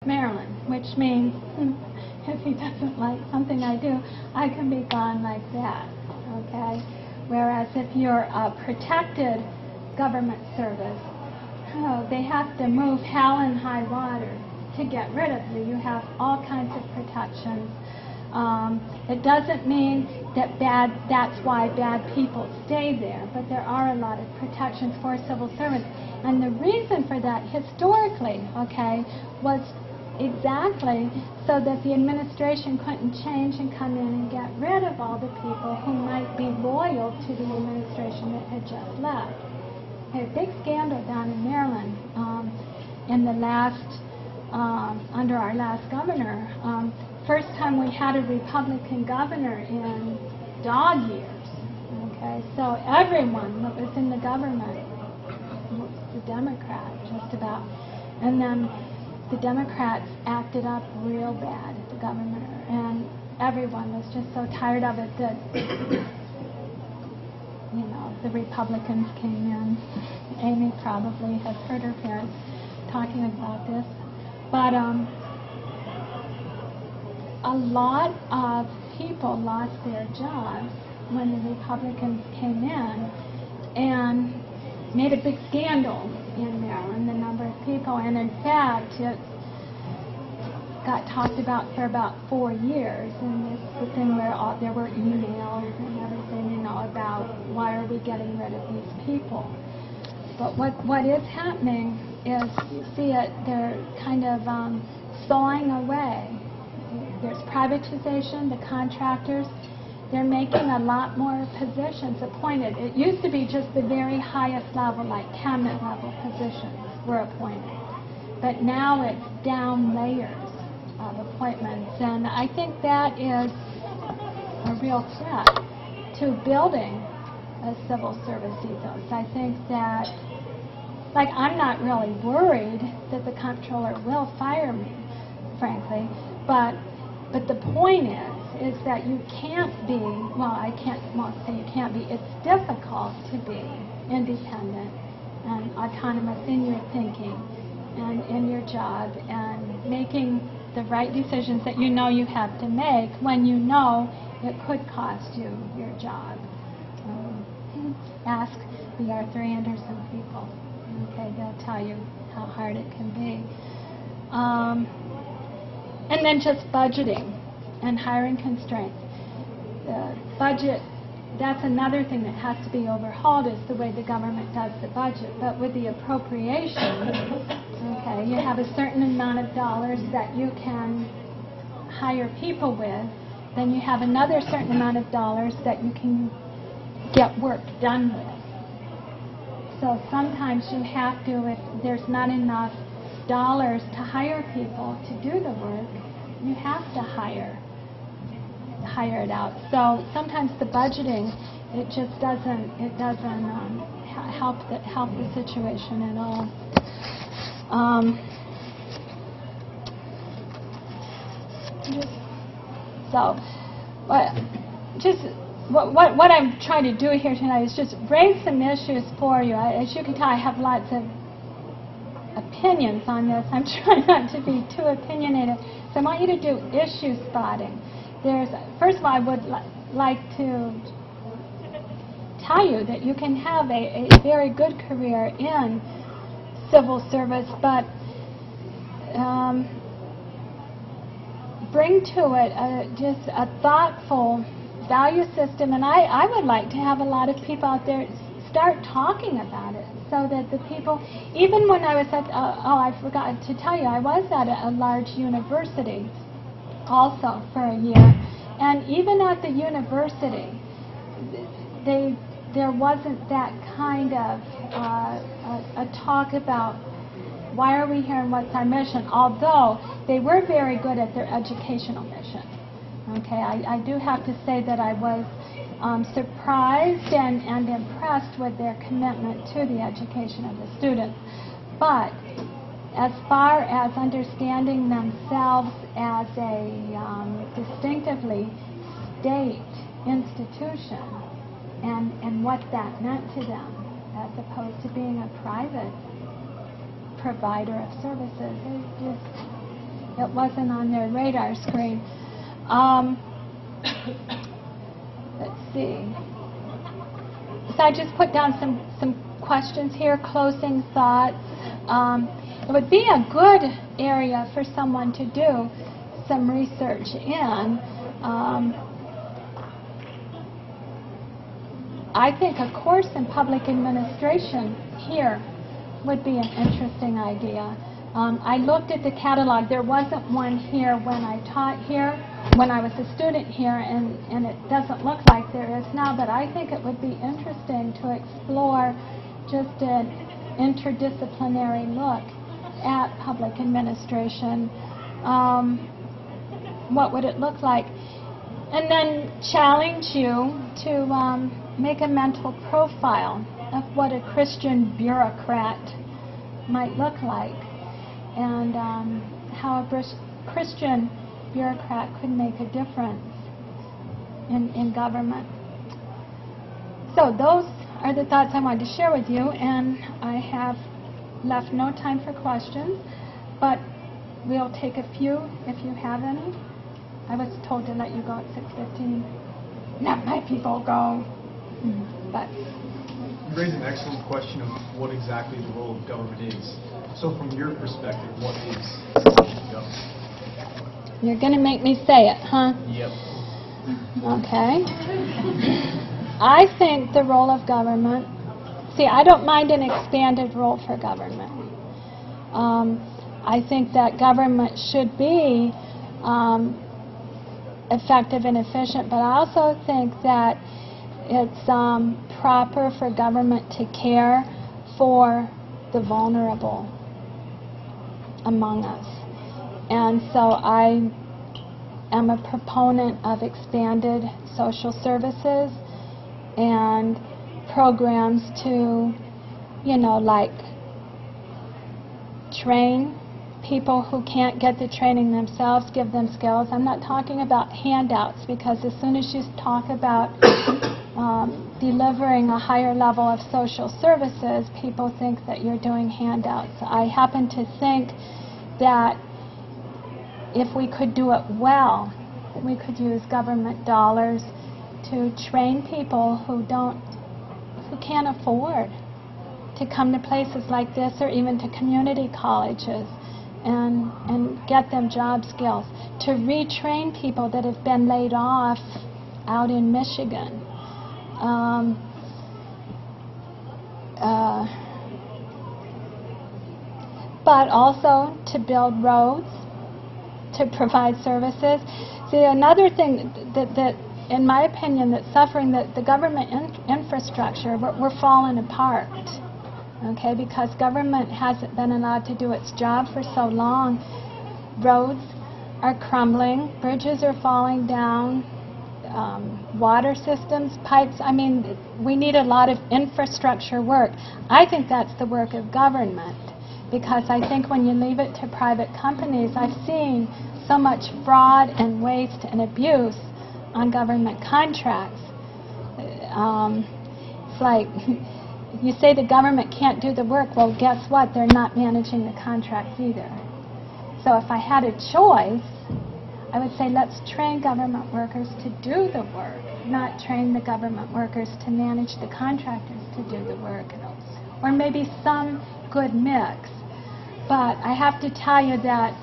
Maryland, which means if he doesn't like something I do, I can be gone like that, okay? Whereas if you're a protected government service, they have to move hell and high water to get rid of you. You have all kinds of protections. It doesn't mean that that's why bad people stay there, but there are a lot of protections for civil servants. And the reason for that historically, okay, was exactly so that the administration couldn't change and come in and get rid of all the people who might be loyal to the administration that had just left. A big scandal down in Maryland in the last, under our last governor. First time we had a Republican governor in dog years. Okay, so everyone that was in the government was a Democrat, just about. And then the Democrats acted up real bad at the government, and everyone was just so tired of it that, you know, the Republicans came in. Amy probably has heard her parents talking about this. But a lot of people lost their jobs when the Republicans came in and made a big scandal in Maryland, the number of people. And in fact, it got talked about for about 4 years. And it's the thing where there were emails and everything, you know, about why are we getting rid of these people. But what is happening is, you see it, they're kind of sawing away. There's privatization, the contractors, they're making a lot more positions appointed. It used to be just the very highest level, like cabinet level positions were appointed. But now it's down layers of appointments. And I think that is a real threat to building a civil service ethos. I think that, like, I'm not really worried that the comptroller will fire me, frankly, but the point is that you can't be, well, I won't say you can't be, it's difficult to be independent and autonomous in your thinking and in your job and making the right decisions that you know you have to make when you know it could cost you your job. Ask the Arthur Anderson people. Okay, they'll tell you how hard it can be. And then just budgeting and hiring constraints. The budget, that's another thing that has to be overhauled, is the way the government does the budget. But with the appropriation, okay, you have a certain amount of dollars that you can hire people with, then you have another certain amount of dollars that you can get work done with. So sometimes you have to, if there's not enough dollars to hire people to do the work, you have to hire it out. So sometimes the budgeting, it just doesn't help the situation at all. What I'm trying to do here tonight is just raise some issues for you. As you can tell, I have lots of opinions on this. I'm trying not to be too opinionated. So I want you to do issue spotting. First of all, I would like to tell you that you can have a very good career in civil service, but bring to it just a thoughtful value system. And I would like to have a lot of people out there start talking about it, so that the people, even when I was at, I forgot to tell you, I was at a large university also for a year. And even at the university, there wasn't that kind of a talk about why are we here and what's our mission, although they were very good at their educational mission. Okay, I do have to say that I was surprised and impressed with their commitment to the education of the students. But as far as understanding themselves as a distinctively state institution and what that meant to them, as opposed to being a private provider of services, it wasn't on their radar screen. Let's see. So I just put down some questions here, closing thoughts. It would be a good area for someone to do some research in. I think a course in public administration here would be an interesting idea. I looked at the catalog. There wasn't one here when I taught here, when I was a student here, and it doesn't look like there is now, but I think it would be interesting to explore just an interdisciplinary look at public administration. What would it look like? And then challenge you to make a mental profile of what a Christian bureaucrat might look like, and how a Christian bureaucrat could make a difference in government. So those are the thoughts I wanted to share with you, and I have left no time for questions, but we'll take a few if you have any. I was told to let you go at 6:15. Let my people go. But you raised an excellent question of what exactly the role of government is. So from your perspective, what is government? You're going to make me say it, huh? Yep. Okay. I think the role of government, see, I don't mind an expanded role for government. I think that government should be effective and efficient, but I also think that it's proper for government to care for the vulnerable among us. And so I am a proponent of expanded social services and programs to, like train people who can't get the training themselves, give them skills. I'm not talking about handouts, because as soon as you talk about delivering a higher level of social services, people think that you're doing handouts. I happen to think that if we could do it well, we could use government dollars to train people who can't afford to come to places like this, or even to community colleges, and get them job skills, to retrain people that have been laid off out in Michigan. But also to build roads, to provide services. See, another thing that in my opinion, that's suffering, that the government infrastructure, we're falling apart. Okay, because government hasn't been allowed to do its job for so long. Roads are crumbling, bridges are falling down, water systems, pipes. I mean, we need a lot of infrastructure work. I think that's the work of government, because I think when you leave it to private companies, I've seen so much fraud and waste and abuse on government contracts. It's like, you say the government can't do the work, well, guess what? They're not managing the contracts either. So if I had a choice, I would say let's train government workers to do the work, not train the government workers to manage the contractors to do the work. Or maybe some good mix. But I have to tell you that